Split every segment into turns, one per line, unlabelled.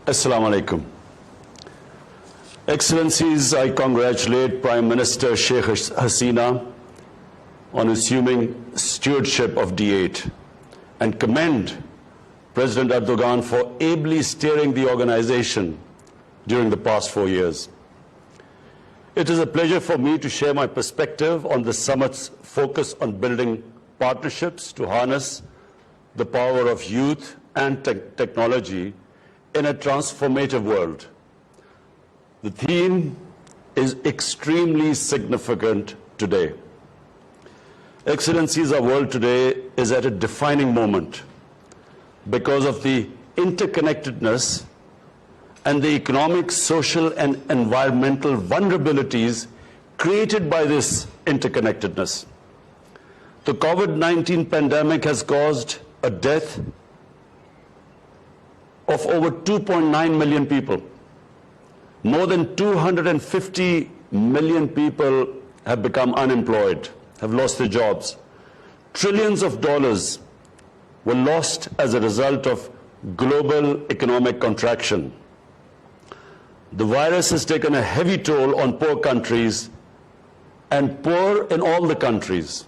Assalamu alaikum. Excellencies, I congratulate Prime Minister Sheikh Hasina on assuming stewardship of D8 and commend President Erdogan for ably steering the organization during the past 4 years. It is a pleasure for me to share my perspective on the summit's focus on building partnerships to harness the power of youth and technology in a transformative world. The theme is extremely significant today. Excellencies, our world today is at a defining moment because of the interconnectedness and the economic, social, and environmental vulnerabilities created by this interconnectedness. The COVID-19 pandemic has caused a death of over 2.9 million people. More than 250 million people have become unemployed, have lost their jobs. Trillions of dollars were lost as a result of global economic contraction. The virus has taken a heavy toll on poor countries and poor in all the countries.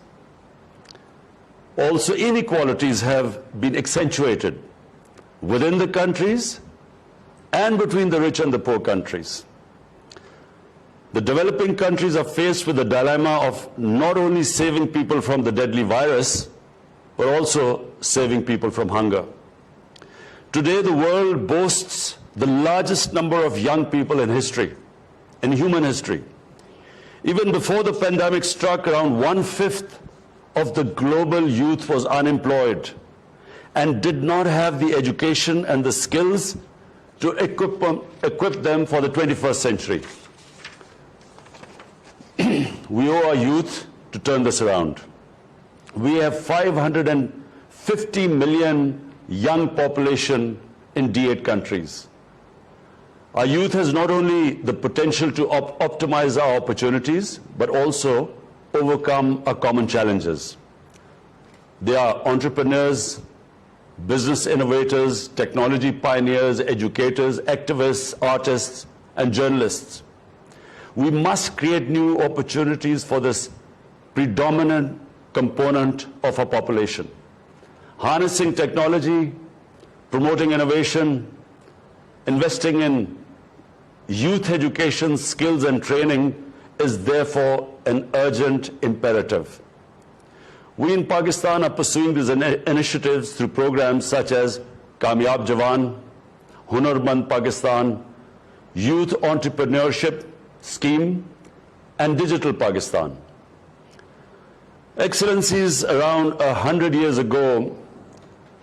Also, inequalities have been accentuated within the countries and between the rich and the poor countries. The developing countries are faced with the dilemma of not only saving people from the deadly virus, but also saving people from hunger. Today, the world boasts the largest number of young people in history, in human history. Even before the pandemic struck, around 1/5 of the global youth was unemployed and did not have the education and the skills to equip them for the 21st century. We owe our youth to turn this around. We have 550 million young population in D8 countries. Our youth has not only the potential to optimize our opportunities, but also overcome our common challenges. They are entrepreneurs, business innovators, technology pioneers, educators, activists, artists, and journalists. We must create new opportunities for this predominant component of our population. Harnessing technology, promoting innovation, investing in youth education, skills, and training is therefore an urgent imperative. We in Pakistan are pursuing these initiatives through programs such as Kamyab Jawan, Hunarmand Pakistan, Youth Entrepreneurship Scheme, and Digital Pakistan. Excellencies, around 100 years ago,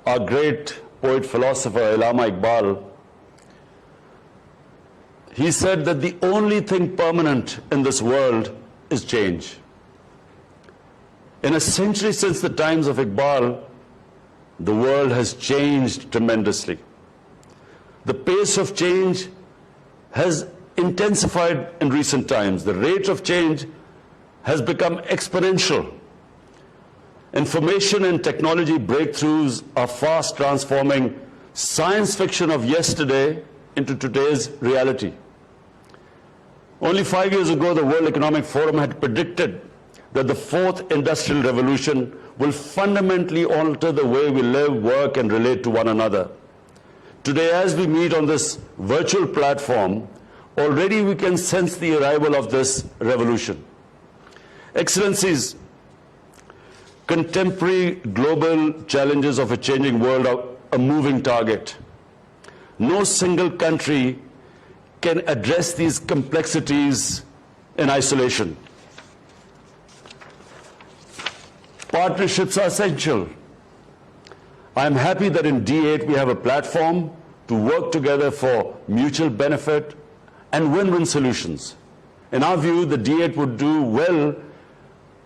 our great poet-philosopher Allama Iqbal, he said that the only thing permanent in this world is change. In a century since the times of Iqbal, the world has changed tremendously. The pace of change has intensified in recent times. The rate of change has become exponential. Information and technology breakthroughs are fast transforming science fiction of yesterday into today's reality. Only 5 years ago, the World Economic Forum had predicted that the fourth industrial revolution will fundamentally alter the way we live, work, and relate to one another. Today, as we meet on this virtual platform, already we can sense the arrival of this revolution. Excellencies, contemporary global challenges of a changing world are a moving target. No single country can address these complexities in isolation. Partnerships are essential. I am happy that in D8 we have a platform to work together for mutual benefit and win-win solutions. In our view, the D8 would do well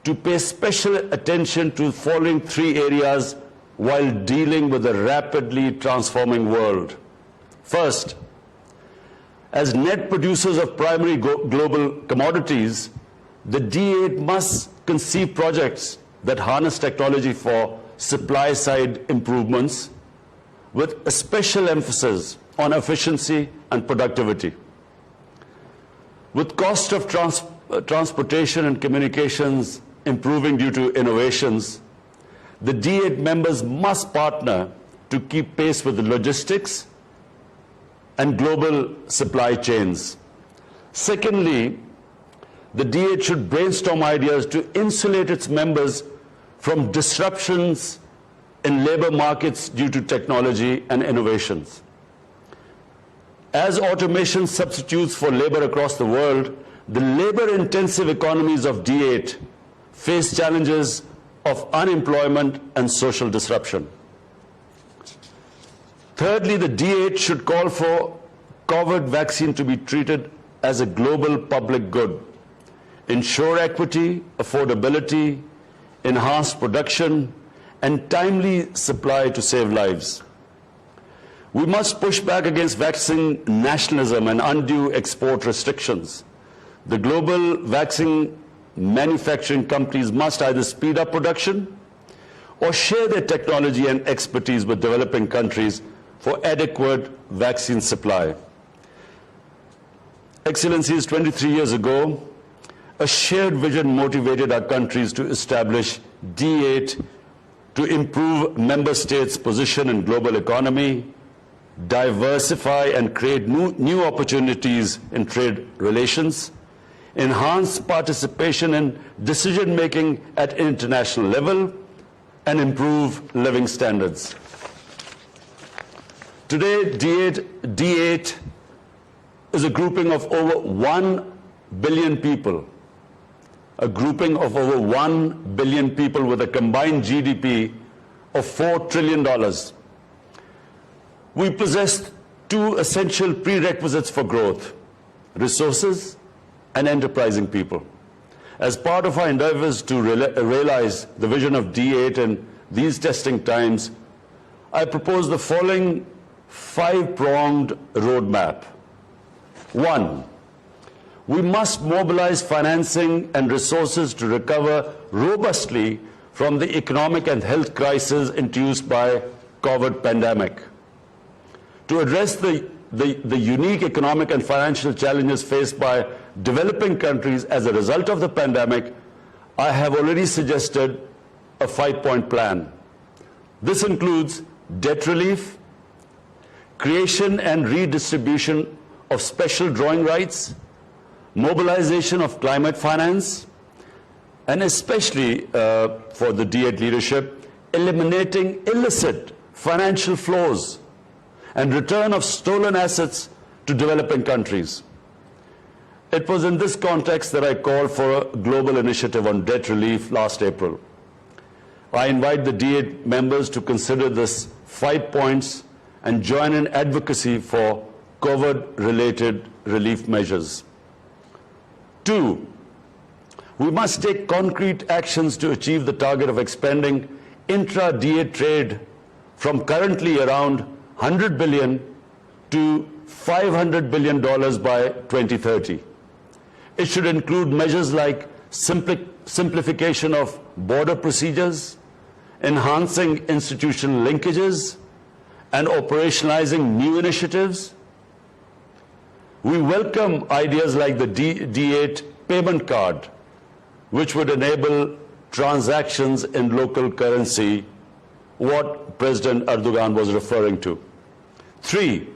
to pay special attention to the following 3 areas while dealing with a rapidly transforming world. First, as net producers of primary global commodities, the D8 must conceive projects that harness technology for supply-side improvements with a special emphasis on efficiency and productivity. With cost of transportation and communications improving due to innovations, the D8 members must partner to keep pace with the logistics and global supply chains. Secondly, the D8 should brainstorm ideas to insulate its members from disruptions in labor markets due to technology and innovations. As automation substitutes for labor across the world, the labor-intensive economies of D8 face challenges of unemployment and social disruption. Thirdly, the D8 should call for COVID vaccine to be treated as a global public good, ensure equity, affordability, enhance production, and timely supply to save lives. We must push back against vaccine nationalism and undue export restrictions. The global vaccine manufacturing companies must either speed up production or share their technology and expertise with developing countries for adequate vaccine supply. Excellencies, 23 years ago, a shared vision motivated our countries to establish D8 to improve member states' position in global economy, diversify and create new opportunities in trade relations, enhance participation in decision-making at international level, and improve living standards. Today, D8 is a grouping of over 1 billion people, a grouping of over 1 billion people with a combined GDP of $4 trillion. We possess two essential prerequisites for growth: resources and enterprising people. As part of our endeavors to realize the vision of D8 in these testing times, I propose the following 5-pronged roadmap. 1. We must mobilize financing and resources to recover robustly from the economic and health crisis induced by COVID pandemic. To address the unique economic and financial challenges faced by developing countries as a result of the pandemic, I have already suggested a 5-point plan. This includes debt relief, creation and redistribution of special drawing rights, mobilization of climate finance, and especially for the D8 leadership, eliminating illicit financial flows and return of stolen assets to developing countries. It was in this context that I called for a global initiative on debt relief last April. I invite the D8 members to consider this 5 points and join in advocacy for COVID-related relief measures. 2, we must take concrete actions to achieve the target of expanding intra-D8 trade from currently around $100 billion to $500 billion by 2030. It should include measures like simplification of border procedures, enhancing institutional linkages, and operationalizing new initiatives. We welcome ideas like the D8 payment card, which would enable transactions in local currency, what President Erdogan was referring to. 3,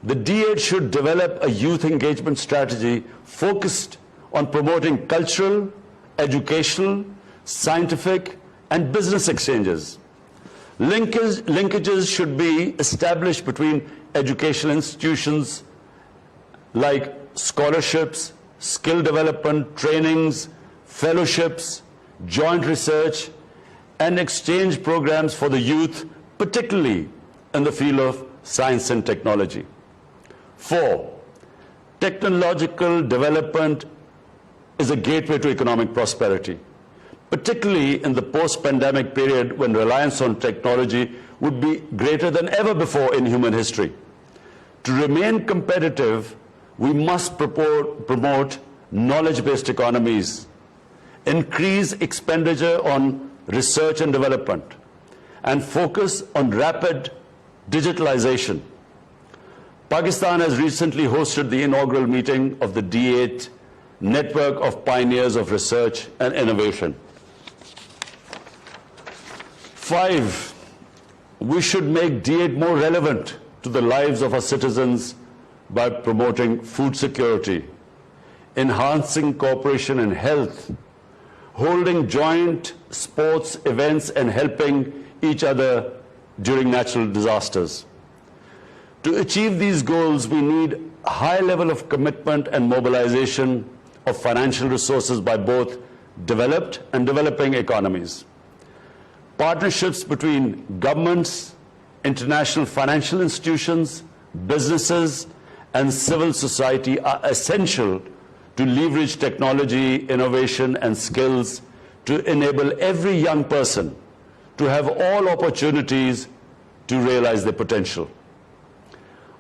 the D8 should develop a youth engagement strategy focused on promoting cultural, educational, scientific, and business exchanges. Linkages should be established between educational institutions like scholarships, skill development, trainings, fellowships, joint research, and exchange programs for the youth, particularly in the field of science and technology. 4, technological development is a gateway to economic prosperity, particularly in the post-pandemic period when reliance on technology would be greater than ever before in human history. To remain competitive, we must promote knowledge-based economies, increase expenditure on research and development, and focus on rapid digitalization. Pakistan has recently hosted the inaugural meeting of the D8 Network of Pioneers of Research and Innovation. 5, we should make D8 more relevant to the lives of our citizens by promoting food security, enhancing cooperation in health, holding joint sports events and helping each other during natural disasters. To achieve these goals, we need a high level of commitment and mobilization of financial resources by both developed and developing economies. Partnerships between governments, international financial institutions, businesses, and civil society are essential to leverage technology, innovation, and skills to enable every young person to have all opportunities to realize their potential.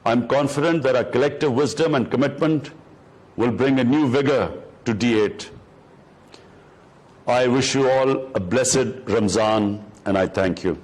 I'm confident that our collective wisdom and commitment will bring a new vigor to D8. I wish you all a blessed Ramzan, and I thank you.